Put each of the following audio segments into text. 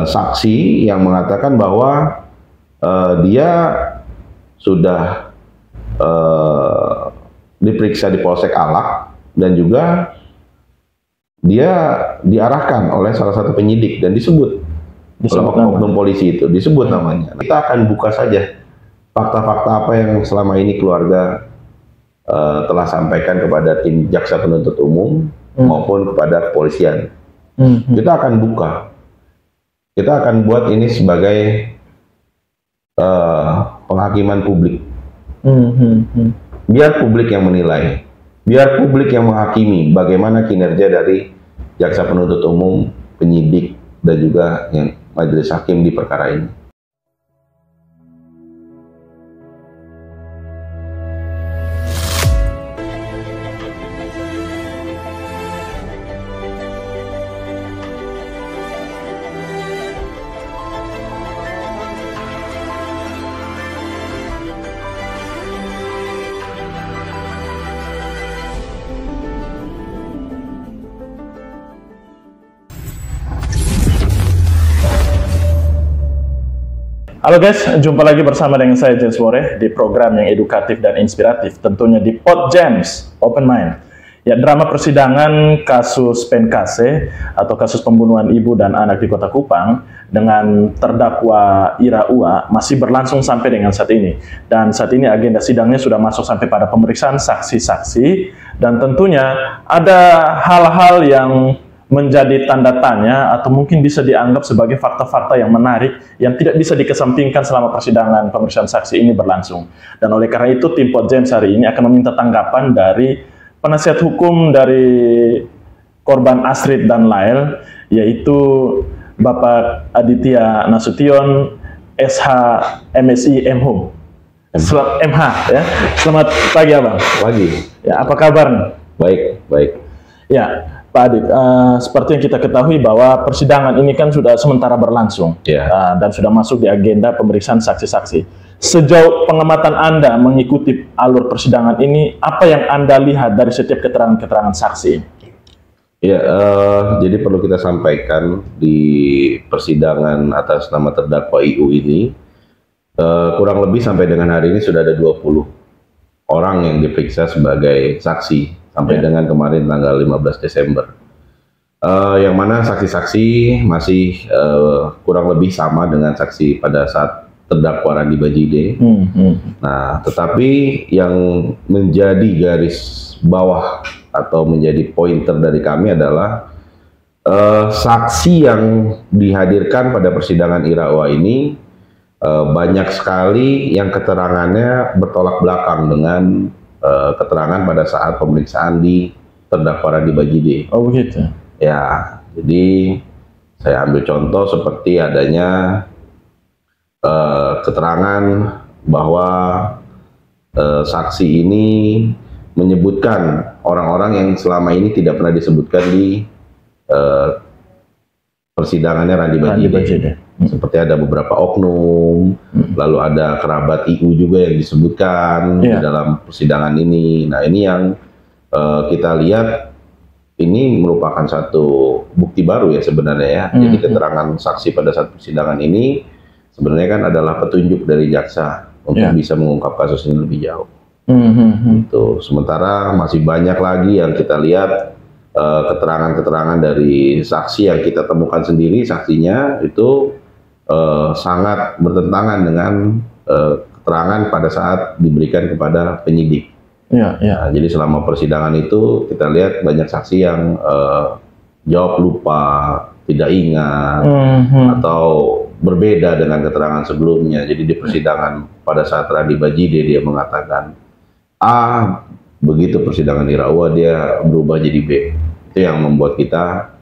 saksi yang mengatakan bahwa dia sudah diperiksa di Polsek Alak dan juga dia diarahkan oleh salah satu penyidik dan disebut oleh oknum polisi itu, disebut namanya. Kita akan buka saja fakta-fakta apa yang selama ini keluarga telah sampaikan kepada tim jaksa penuntut umum maupun kepada kepolisian. Kita akan buka, kita akan buat ini sebagai penghakiman publik. Biar publik yang menilai, biar publik yang menghakimi bagaimana kinerja dari jaksa penuntut umum, penyidik, dan juga yang majelis hakim di perkara ini. Halo guys, jumpa lagi bersama dengan saya James Wore di program yang edukatif dan inspiratif, tentunya di Pod James Open Mind. Ya, drama persidangan kasus Penkase atau kasus pembunuhan ibu dan anak di Kota Kupang dengan terdakwa Ira Ua masih berlangsung sampai dengan saat ini. Dan saat ini agenda sidangnya sudah masuk sampai pada pemeriksaan saksi-saksi, dan tentunya ada hal-hal yang menjadi tanda tanya atau mungkin bisa dianggap sebagai fakta-fakta yang menarik yang tidak bisa dikesampingkan selama persidangan pemeriksaan saksi ini berlangsung. Dan oleh karena itu tim Pod James hari ini akan meminta tanggapan dari penasihat hukum dari korban Astrid dan Lael, yaitu Bapak Aditya Nasution, SH MSI MHum. MH ya. Selamat pagi Abang. Pagi. Ya, apa kabar? Baik, baik. Ya, Pak Adit, seperti yang kita ketahui bahwa persidangan ini kan sudah sementara berlangsung, dan sudah masuk di agenda pemeriksaan saksi-saksi. Sejauh pengamatan Anda mengikuti alur persidangan ini, apa yang Anda lihat dari setiap keterangan-keterangan saksi? Ya, jadi perlu kita sampaikan di persidangan atas nama terdakwa IU ini, kurang lebih sampai dengan hari ini sudah ada 20 orang yang diperiksa sebagai saksi. Sampai dengan kemarin tanggal 15 Desember. Yang mana saksi-saksi masih kurang lebih sama dengan saksi pada saat terdakwa Randy Bajide. Nah, tetapi yang menjadi garis bawah atau menjadi pointer dari kami adalah saksi yang dihadirkan pada persidangan Ira Ua ini banyak sekali yang keterangannya bertolak belakang dengan keterangan pada saat pemeriksaan di terdakwa Randy Bajide. Oh begitu. Ya, jadi saya ambil contoh seperti adanya keterangan bahwa saksi ini menyebutkan orang-orang yang selama ini tidak pernah disebutkan di persidangannya Randy Bajide. Seperti ada beberapa oknum, lalu ada kerabat IU juga yang disebutkan di dalam persidangan ini. Nah, ini yang kita lihat ini merupakan satu bukti baru ya sebenarnya ya. Jadi keterangan saksi pada saat persidangan ini sebenarnya kan adalah petunjuk dari jaksa untuk bisa mengungkap kasus ini lebih jauh. Gitu. Sementara masih banyak lagi yang kita lihat keterangan-keterangan dari saksi yang kita temukan sendiri, saksinya itu sangat bertentangan dengan keterangan pada saat diberikan kepada penyidik. Nah, jadi selama persidangan itu kita lihat banyak saksi yang jawab lupa, tidak ingat, atau berbeda dengan keterangan sebelumnya. Jadi di persidangan pada saat Randy Bajide dia mengatakan A, begitu persidangan Ira Ua dia berubah jadi B. Itu yang membuat kita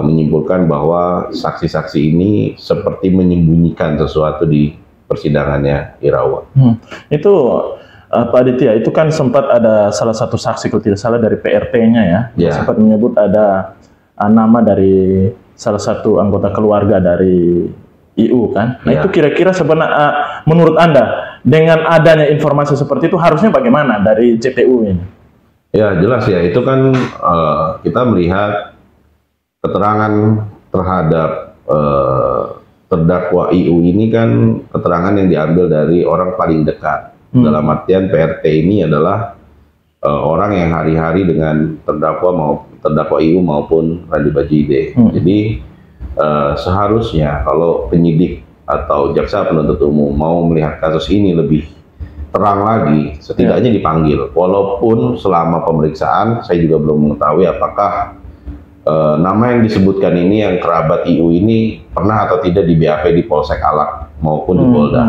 menyimpulkan bahwa saksi-saksi ini seperti menyembunyikan sesuatu di persidangannya Ira Ua. Itu Pak Aditya, itu kan sempat ada salah satu saksi kalau tidak salah dari PRT-nya ya, sempat menyebut ada nama dari salah satu anggota keluarga dari IU kan. Nah itu kira-kira sebenarnya menurut Anda dengan adanya informasi seperti itu harusnya bagaimana dari JPU ini? Ya jelas ya, itu kan kita melihat keterangan terhadap terdakwa IU ini kan keterangan yang diambil dari orang paling dekat. Dalam artian PRT ini adalah orang yang hari-hari dengan terdakwa IU maupun Randy Bajide. Jadi seharusnya kalau penyidik atau jaksa penuntut umum mau melihat kasus ini lebih terang lagi, setidaknya dipanggil. Walaupun selama pemeriksaan saya juga belum mengetahui apakah nama yang disebutkan ini yang kerabat IU ini pernah atau tidak di BAP di Polsek Alak maupun di Polda.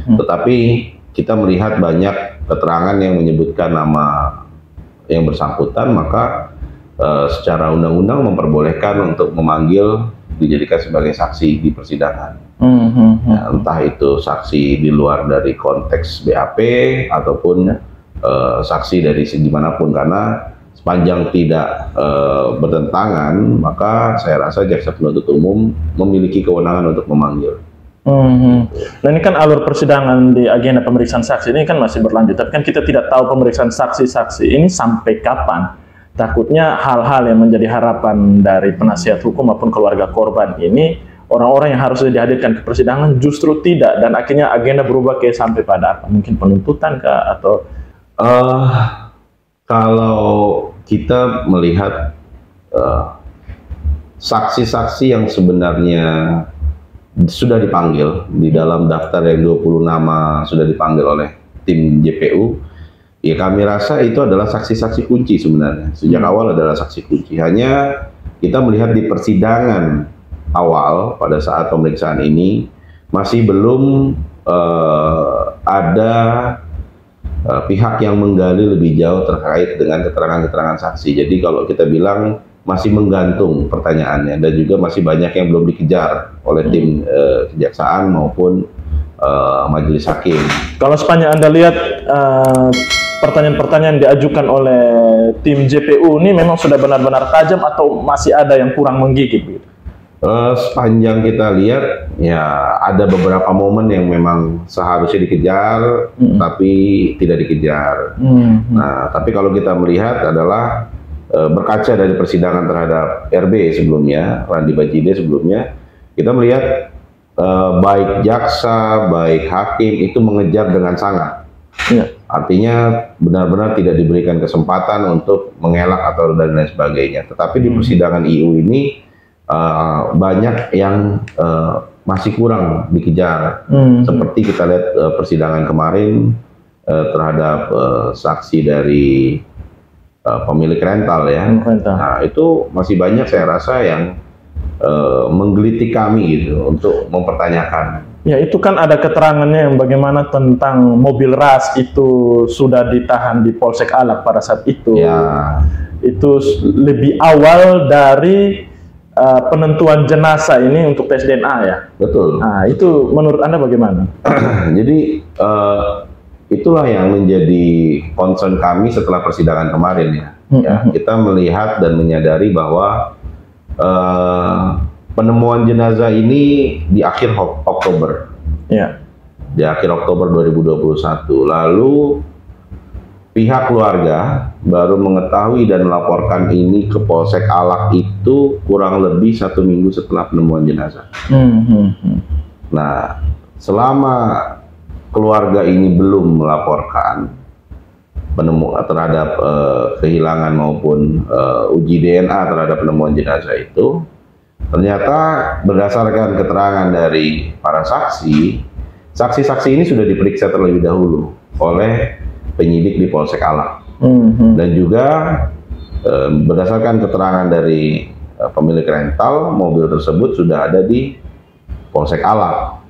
Tetapi kita melihat banyak keterangan yang menyebutkan nama yang bersangkutan, maka secara undang-undang memperbolehkan untuk memanggil dijadikan sebagai saksi di persidangan. Ya, entah itu saksi di luar dari konteks BAP ataupun saksi dari segi manapun, karena sepanjang tidak bertentangan, maka saya rasa jaksa penuntut umum memiliki kewenangan untuk memanggil. Nah ini kan alur persidangan di agenda pemeriksaan saksi ini kan masih berlanjut, tapi kan kita tidak tahu pemeriksaan saksi-saksi ini sampai kapan. Takutnya hal-hal yang menjadi harapan dari penasihat hukum maupun keluarga korban ini, orang-orang yang harusnya dihadirkan ke persidangan justru tidak, dan akhirnya agenda berubah ke sampai pada apa? Mungkin penuntutan kah atau? Kalau kita melihat saksi-saksi yang sebenarnya sudah dipanggil di dalam daftar yang 20 nama sudah dipanggil oleh tim JPU, ya kami rasa itu adalah saksi-saksi kunci sebenarnya. Sejak awal adalah saksi kunci. Hanya kita melihat di persidangan awal pada saat pemeriksaan ini masih belum ada pihak yang menggali lebih jauh terkait dengan keterangan-keterangan saksi. Jadi kalau kita bilang masih menggantung pertanyaannya, dan juga masih banyak yang belum dikejar oleh tim kejaksaan maupun majelis hakim. Kalau sepanjang Anda lihat pertanyaan-pertanyaan diajukan oleh tim JPU ini memang sudah benar-benar tajam atau masih ada yang kurang menggigit gitu? Sepanjang kita lihat ya ada beberapa momen yang memang seharusnya dikejar tapi tidak dikejar. Nah, tapi kalau kita melihat adalah berkaca dari persidangan terhadap RB sebelumnya, Randy Bajide sebelumnya, kita melihat baik jaksa, baik hakim itu mengejar dengan sangat. Artinya benar-benar tidak diberikan kesempatan untuk mengelak atau dan lain sebagainya. Tetapi di persidangan IU ini banyak yang masih kurang dikejar. Seperti kita lihat persidangan kemarin terhadap saksi dari pemilik rental ya. Nah, itu masih banyak saya rasa yang menggelitik kami gitu untuk mempertanyakan. Ya, itu kan ada keterangannya yang bagaimana tentang mobil ras itu sudah ditahan di Polsek Alak pada saat itu. Ya. Itu lebih awal dari penentuan jenazah ini untuk tes DNA ya. Betul. Nah, itu menurut Anda bagaimana? Jadi itulah yang menjadi concern kami setelah persidangan kemarin ya. Kita melihat dan menyadari bahwa penemuan jenazah ini di akhir Oktober. Di akhir Oktober 2021. Lalu pihak keluarga baru mengetahui dan melaporkan ini ke Polsek Alak itu kurang lebih 1 minggu setelah penemuan jenazah. Nah, selama keluarga ini belum melaporkan terhadap kehilangan maupun uji DNA terhadap penemuan jenazah itu, ternyata berdasarkan keterangan dari para saksi-saksi ini sudah diperiksa terlebih dahulu oleh penyidik di Polsek Alak, dan juga berdasarkan keterangan dari pemilik rental, mobil tersebut sudah ada di Polsek Alak.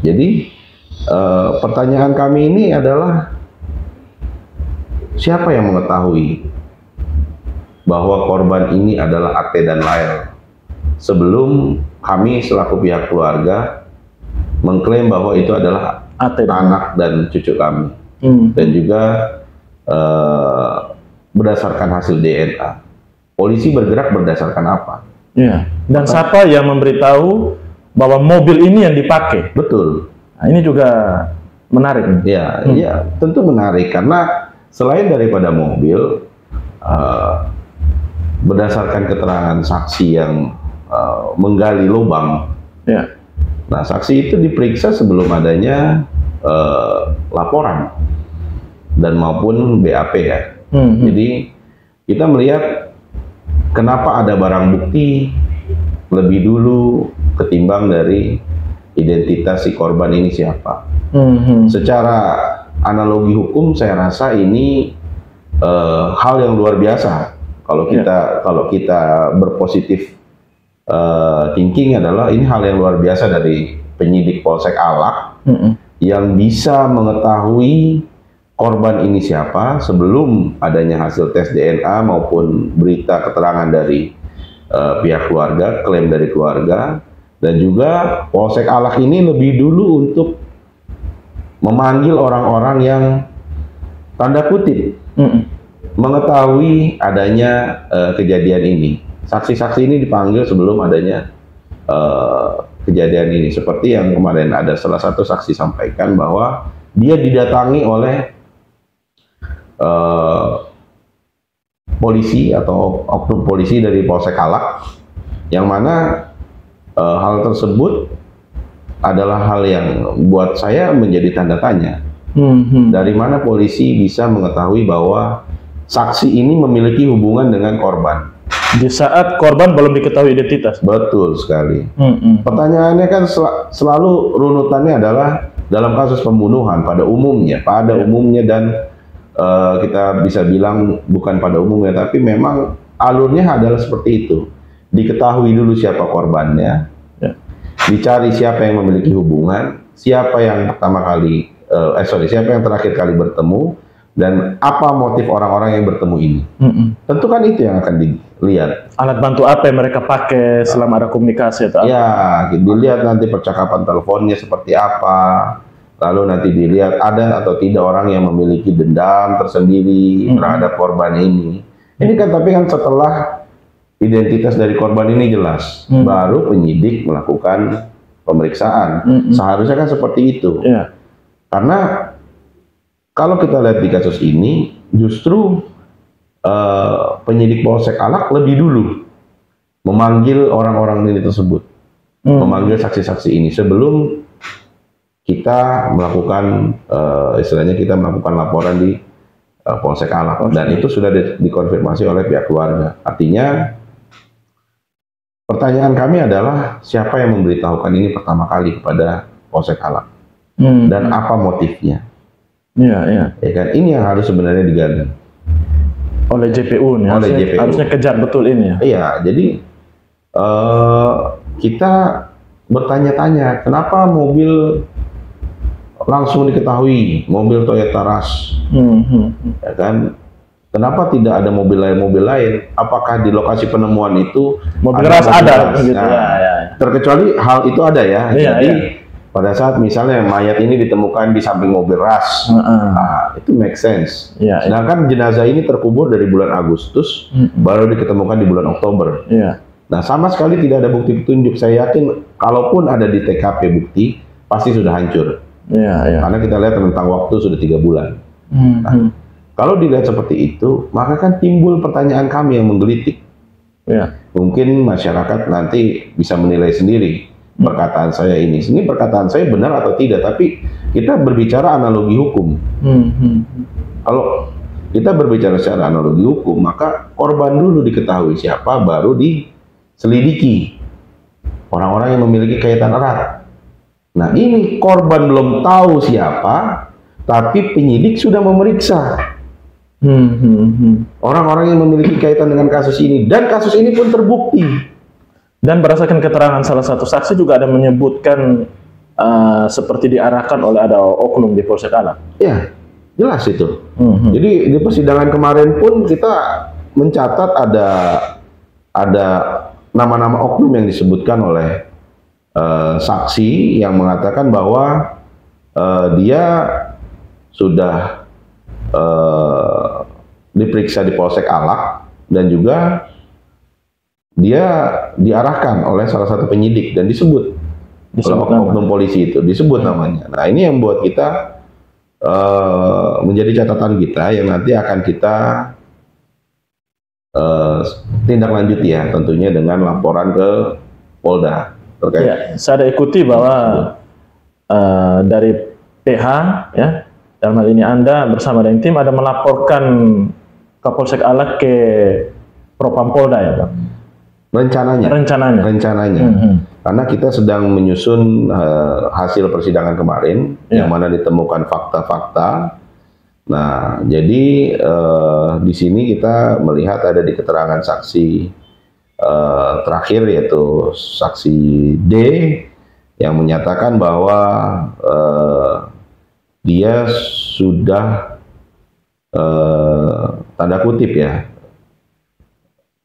Jadi pertanyaan kami ini adalah siapa yang mengetahui bahwa korban ini adalah Ate dan Lael sebelum kami selaku pihak keluarga mengklaim bahwa itu adalah anak dan cucu kami, dan juga berdasarkan hasil DNA. Polisi bergerak berdasarkan apa? Dan siapa yang memberitahu bahwa mobil ini yang dipakai? Betul. Nah, ini juga menarik. Ya, tentu menarik karena selain daripada mobil, berdasarkan keterangan saksi yang menggali lubang. Ya. Nah, saksi itu diperiksa sebelum adanya laporan dan maupun BAP ya. Jadi kita melihat kenapa ada barang bukti lebih dulu ketimbang dari identitas si korban ini siapa. Secara analogi hukum saya rasa ini hal yang luar biasa. Kalau kita berpositif thinking adalah ini hal yang luar biasa dari penyidik Polsek Alak yang bisa mengetahui korban ini siapa sebelum adanya hasil tes DNA maupun berita keterangan dari pihak keluarga, klaim dari keluarga, dan juga Polsek Alak ini lebih dulu untuk memanggil orang-orang yang tanda kutip mengetahui adanya kejadian ini. Saksi-saksi ini dipanggil sebelum adanya kejadian ini. Seperti yang kemarin ada salah satu saksi sampaikan bahwa dia didatangi oleh polisi atau oknum polisi dari Polsek Alak, yang mana hal tersebut adalah hal yang buat saya menjadi tanda tanya. Dari mana polisi bisa mengetahui bahwa saksi ini memiliki hubungan dengan korban di saat korban belum diketahui identitas? Betul sekali. Pertanyaannya kan selalu runutannya adalah dalam kasus pembunuhan pada umumnya dan kita bisa bilang bukan pada umumnya, tapi memang alurnya adalah seperti itu. Diketahui dulu siapa korbannya, dicari siapa yang memiliki hubungan, siapa yang siapa yang terakhir kali bertemu, dan apa motif orang-orang yang bertemu ini. Tentu kan itu yang akan dilihat. Alat bantu apa yang mereka pakai selama ada komunikasi atau apa? Ya, dilihat nanti percakapan teleponnya seperti apa. Lalu nanti dilihat ada atau tidak orang yang memiliki dendam tersendiri terhadap korban ini. Ini kan tapi kan setelah identitas dari korban ini jelas, baru penyidik melakukan pemeriksaan. Seharusnya kan seperti itu. Karena kalau kita lihat di kasus ini, justru penyidik Polsek Alak lebih dulu memanggil orang-orang ini tersebut, memanggil saksi-saksi ini sebelum kita melakukan istilahnya kita melakukan laporan di Polsek Alak, dan itu sudah dikonfirmasi oleh pihak keluarga. Artinya pertanyaan kami adalah siapa yang memberitahukan ini pertama kali kepada Polsek Alak dan apa motifnya? Ya kan, ini yang harus sebenarnya digali oleh JPU nih. Harusnya kejar betul ini ya. Iya, jadi kita bertanya-tanya kenapa mobil langsung diketahui mobil Toyota Rush, ya kan? Kenapa tidak ada mobil lain? Apakah di lokasi penemuan itu mobil Rush ada? Gitu. Terkecuali hal itu ada ya. Jadi pada saat misalnya mayat ini ditemukan di samping mobil Rush, itu make sense. Sedangkan jenazah ini terkubur dari bulan Agustus, baru diketemukan di bulan Oktober. Nah, sama sekali tidak ada bukti petunjuk. Saya yakin kalaupun ada di TKP bukti, pasti sudah hancur. Karena kita lihat tentang waktu sudah 3 bulan. Nah, kalau dilihat seperti itu, maka kan timbul pertanyaan kami yang menggelitik. Mungkin masyarakat nanti bisa menilai sendiri perkataan saya ini. Ini perkataan saya benar atau tidak, tapi kita berbicara analogi hukum. Kalau kita berbicara secara analogi hukum, maka korban dulu diketahui siapa, baru diselidiki orang-orang yang memiliki kaitan erat. Nah, ini korban belum tahu siapa, tapi penyidik sudah memeriksa orang-orang yang memiliki kaitan dengan kasus ini, dan kasus ini pun terbukti. Dan berdasarkan keterangan salah satu saksi juga ada menyebutkan seperti diarahkan oleh ada oknum di Polsek Alak. Ya, jelas itu. Jadi di persidangan kemarin pun kita mencatat ada nama-nama oknum yang disebutkan oleh saksi yang mengatakan bahwa dia sudah diperiksa di Polsek Alak, dan juga dia diarahkan oleh salah satu penyidik dan disebut oleh oknum polisi itu, disebut namanya. Nah, ini yang buat kita menjadi catatan kita yang nanti akan kita tindak lanjut ya, tentunya dengan laporan ke Polda terkait. Ya, saya ada ikuti bahwa dari PH ya, dalam hal ini Anda bersama dengan tim ada melaporkan Kapolsek Alak ke Propampolda ya Pak? Rencananya. Karena kita sedang menyusun hasil persidangan kemarin, yang mana ditemukan fakta-fakta. Nah, jadi di sini kita melihat ada di keterangan saksi terakhir, yaitu saksi D, yang menyatakan bahwa dia sudah tanda kutip ya,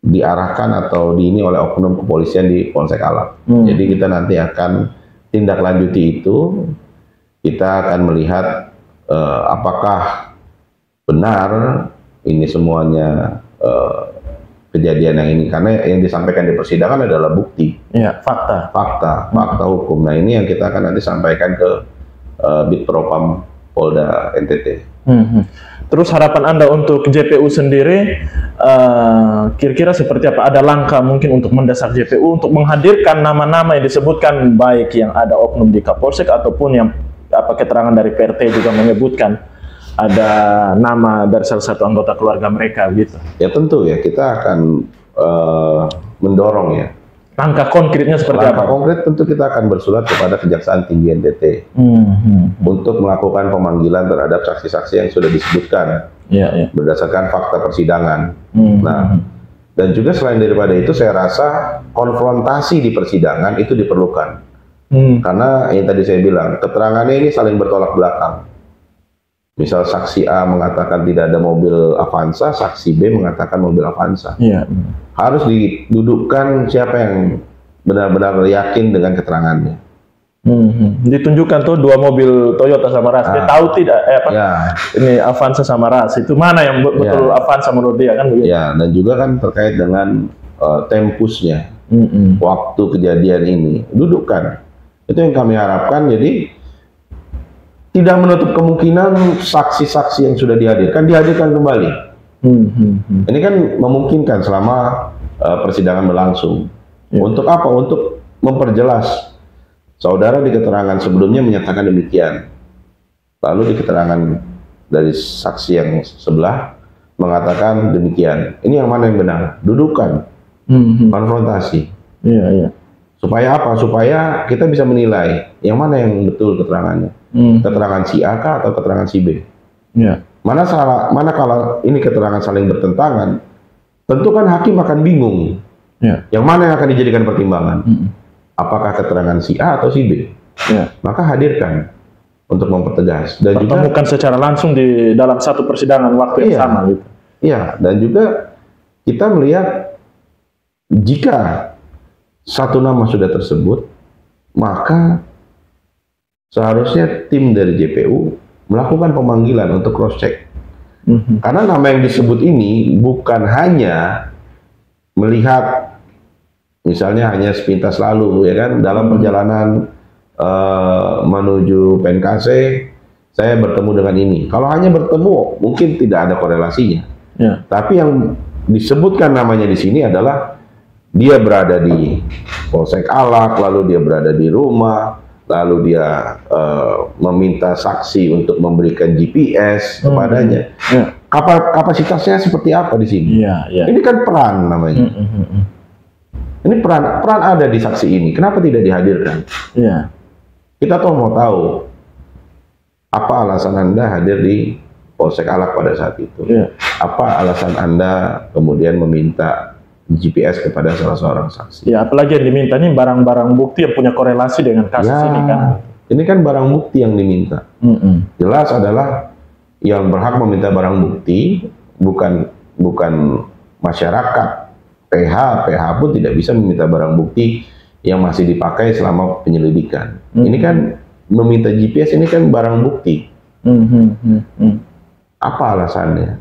diarahkan atau diini oleh oknum kepolisian di Polsek Alak. Jadi kita nanti akan tindak lanjuti itu. Kita akan melihat apakah benar ini semuanya kejadian yang ini, karena yang disampaikan di persidangan adalah bukti. Ya, fakta hukum. Nah, ini yang kita akan nanti sampaikan ke Bid Propam Polda NTT. Terus harapan Anda untuk JPU sendiri kira-kira seperti apa? Ada langkah mungkin untuk mendesak JPU untuk menghadirkan nama-nama yang disebutkan, baik yang ada oknum di Kapolsek ataupun yang keterangan dari PRT juga menyebutkan ada nama dari salah satu anggota keluarga mereka gitu. Ya tentu ya, kita akan mendorong ya. Langkah konkretnya seperti apa? Langkah konkret tentu kita akan bersurat kepada Kejaksaan Tinggi NTT untuk melakukan pemanggilan terhadap saksi-saksi yang sudah disebutkan berdasarkan fakta persidangan. Nah, dan juga selain daripada itu, saya rasa konfrontasi di persidangan itu diperlukan. Karena yang tadi saya bilang, keterangannya ini saling bertolak belakang. Misal saksi A mengatakan tidak ada mobil Avanza, saksi B mengatakan mobil Avanza. Harus didudukkan siapa yang benar-benar yakin dengan keterangannya. Ditunjukkan tuh 2 mobil Toyota sama Ras. Dia tahu tidak ini Avanza sama Ras. Itu mana yang betul Avanza menurut dia kan begitu. Ya, dan juga kan terkait dengan tempusnya. Waktu kejadian ini dudukkan. Itu yang kami harapkan. Jadi tidak menutup kemungkinan saksi-saksi yang sudah dihadirkan kembali. Ini kan memungkinkan selama persidangan berlangsung. Untuk apa? Untuk memperjelas. Saudara di keterangan sebelumnya menyatakan demikian. Lalu di keterangan dari saksi yang sebelah mengatakan demikian. Ini yang mana yang benar? Dudukan. Konfrontasi. Supaya apa? Supaya kita bisa menilai yang mana yang betul keterangannya. Keterangan si A kah atau keterangan si B? Mana kalau ini keterangan saling bertentangan, tentu kan hakim akan bingung. Yang mana yang akan dijadikan pertimbangan? Apakah keterangan si A atau si B? Maka hadirkan untuk mempertegas. Dan pertemukan juga secara langsung di dalam satu persidangan waktu yang sama gitu. Dan juga kita melihat jika satu nama sudah tersebut, maka seharusnya tim dari JPU melakukan pemanggilan untuk cross check. Karena nama yang disebut ini bukan hanya melihat misalnya hanya sepintas lalu ya kan, dalam perjalanan menuju PNKC saya bertemu dengan ini. Kalau hanya bertemu mungkin tidak ada korelasinya. Tapi yang disebutkan namanya di sini adalah dia berada di Polsek Alak, lalu dia berada di rumah, lalu dia meminta saksi untuk memberikan GPS kepadanya. Kapasitasnya seperti apa di sini? Ini kan peran namanya. Ini peran ada di saksi ini. Kenapa tidak dihadirkan? Kita toh mau tahu apa alasan Anda hadir di Polsek Alak pada saat itu. Apa alasan Anda kemudian meminta GPS kepada salah seorang saksi? Apalagi yang diminta ini barang-barang bukti yang punya korelasi dengan kasus ini kan. Ini kan barang bukti yang diminta. Jelas adalah yang berhak meminta barang bukti bukan masyarakat. PH pun tidak bisa meminta barang bukti yang masih dipakai selama penyelidikan. Ini kan meminta GPS, ini kan barang bukti. Apa alasannya?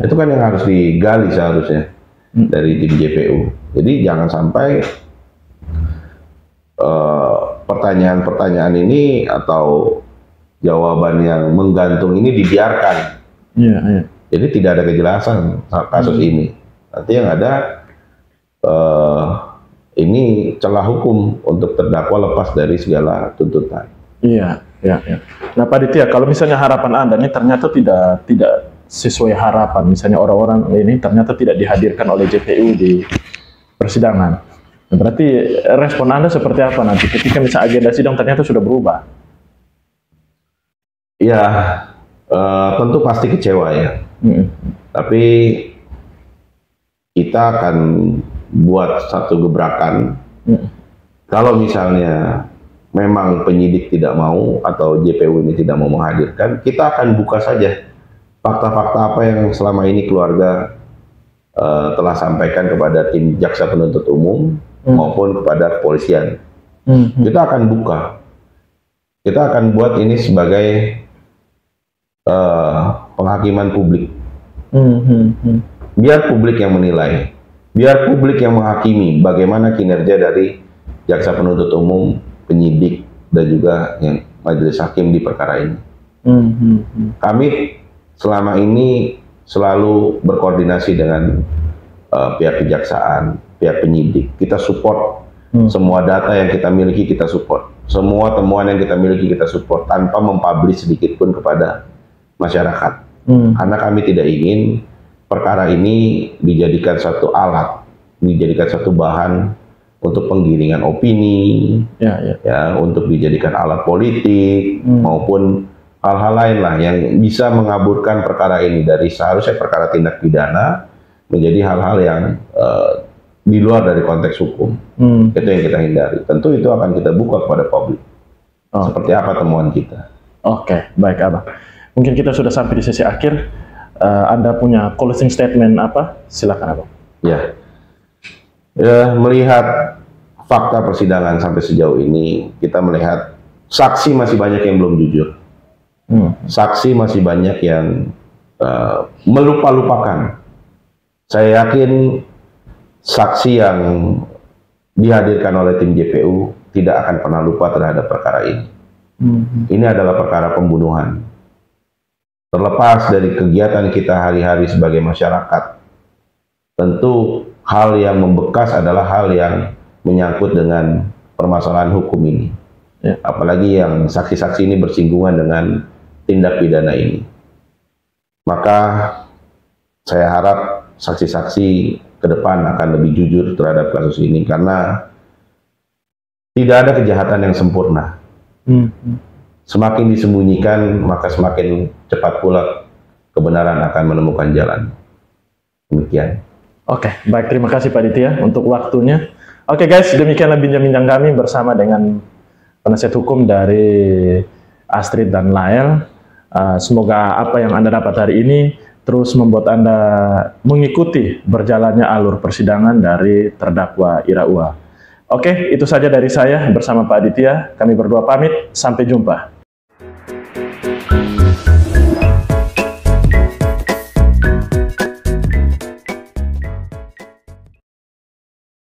Itu kan yang harus digali seharusnya dari tim JPU. Jadi jangan sampai pertanyaan-pertanyaan ini atau jawaban yang menggantung ini dibiarkan. Jadi tidak ada kejelasan kasus ini. Nanti yang ada ini celah hukum untuk terdakwa lepas dari segala tuntutan. Iya, iya, iya. Nah, Pak Aditya, kalau misalnya harapan Anda ini ternyata tidak sesuai harapan, misalnya orang-orang ini ternyata tidak dihadirkan oleh JPU di persidangan. Nah, berarti respon Anda seperti apa nanti ketika misalnya agenda sidang ternyata sudah berubah? Ya, tentu pasti kecewa ya. Tapi kita akan buat satu gebrakan. Kalau misalnya memang penyidik tidak mau atau JPU ini tidak mau menghadirkan, kita akan buka saja fakta-fakta apa yang selama ini keluarga telah sampaikan kepada tim jaksa penuntut umum maupun kepada kepolisian. Kita akan buka. Kita akan buat ini sebagai penghakiman publik. Biar publik yang menilai. Biar publik yang menghakimi bagaimana kinerja dari jaksa penuntut umum, penyidik, dan juga yang majelis hakim di perkara ini. Kami selama ini selalu berkoordinasi dengan pihak kejaksaan, pihak penyidik. Kita support semua data yang kita miliki, kita support. Semua temuan yang kita miliki, kita support tanpa mempublish sedikit pun kepada masyarakat. Karena kami tidak ingin perkara ini dijadikan satu alat, dijadikan satu bahan untuk penggiringan opini, ya, untuk dijadikan alat politik maupun hal-hal lain lah yang bisa mengaburkan perkara ini dari seharusnya perkara tindak pidana menjadi hal-hal yang di luar dari konteks hukum. Itu yang kita hindari. Tentu itu akan kita buka kepada publik. Seperti apa temuan kita. Oke, baik Abang. Mungkin kita sudah sampai di sesi akhir. Anda punya closing statement apa? Silakan Abang. Ya, melihat fakta persidangan sampai sejauh ini, kita melihat saksi masih banyak yang belum jujur. Saksi masih banyak yang melupa-lupakan. Saya yakin saksi yang dihadirkan oleh tim JPU tidak akan pernah lupa terhadap perkara ini. Ini adalah perkara pembunuhan. Terlepas dari kegiatan kita hari-hari sebagai masyarakat, tentu hal yang membekas adalah hal yang menyangkut dengan permasalahan hukum ini. Apalagi yang saksi-saksi ini bersinggungan dengan tindak pidana ini. Maka saya harap saksi-saksi ke depan akan lebih jujur terhadap kasus ini, karena tidak ada kejahatan yang sempurna. Semakin disembunyikan, maka semakin cepat pula kebenaran akan menemukan jalan. Demikian. Oke, baik, terima kasih Pak Aditya untuk waktunya. Oke guys, demikianlah bincang-bincang kami bersama dengan penasihat hukum dari Astrid dan Lael. Semoga apa yang Anda dapat hari ini terus membuat Anda mengikuti berjalannya alur persidangan dari terdakwa Ira Ua. Oke, itu saja dari saya bersama Pak Aditya. Kami berdua pamit, sampai jumpa.